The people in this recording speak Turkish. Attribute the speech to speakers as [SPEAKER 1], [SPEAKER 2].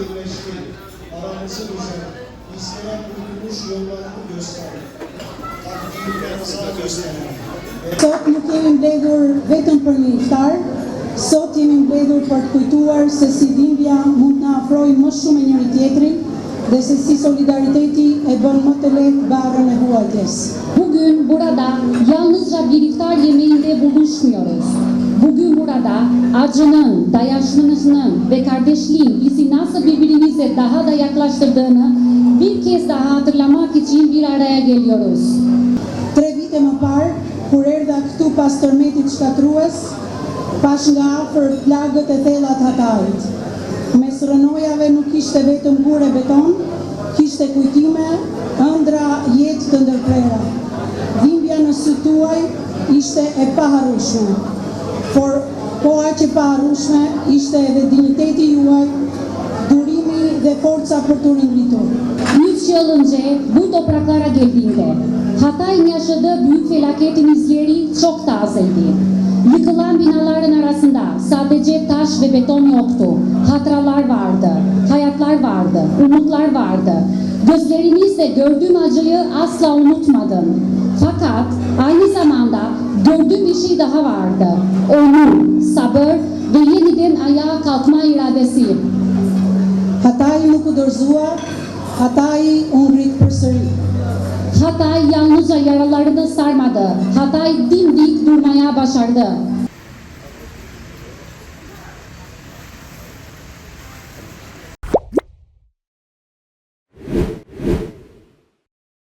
[SPEAKER 1] birleşti. Aramızı düzen, İskelen kurtuluş yollarını gösterdi. Takdirden sağ gösteren.
[SPEAKER 2] Sot nuk jemi mbledhur vetëm për një iftar, sot jemi mbledhur për të kujtuar se si dhimbja mund të na afrojë më shumë e njëri tjetrin dhe se si solidariteti e bën më të lehtë barrën e huajtjes.
[SPEAKER 3] Bugün burada yalnızca bir iftar yemeğinde buluşmuyoruz. Bugün burada acının, dayanışmanın ve kardeşliğin bizi nasıl birbirimize daha da yaklaştırdığını bir kez daha hatırlamak için bir araya geliyoruz.
[SPEAKER 2] 3 vite më parë, kur erdha këtu pas tërmetit shtatrues, pash nga afër plagët e thella të Hatayit. Mes rënojave nuk kishte vetëm gure beton, kishte kujtime, ëndra, jetë të ndërprera. Dhimbja në sy tuaj ishte e paharrueshme, por po aq e paharrueshme ishte edhe dinjiteti juaj, durimi dhe forca për të ringritur.
[SPEAKER 3] 100 yıl önce bu topraklara geldiğinde Hatay'ın yaşadığı büyük felaketin izleri çok tazeydi. Yıkılan binaların arasında sadece taş ve beton yoktu. Hatıralar vardı, hayatlar vardı, umutlar vardı. Gözlerinizle gördüğüm acıyı asla unutmadım. Fakat aynı zamanda gördüğüm bir şey daha vardı. Onur, sabır ve yeniden ayağa kalkma iradesi.
[SPEAKER 2] Hatayi nuk u dorëzua, Hatayi u ngrit përsëri.
[SPEAKER 3] Hatay yalnızca yaralarını sarmadı. Hatay dimdik durmaya başardı.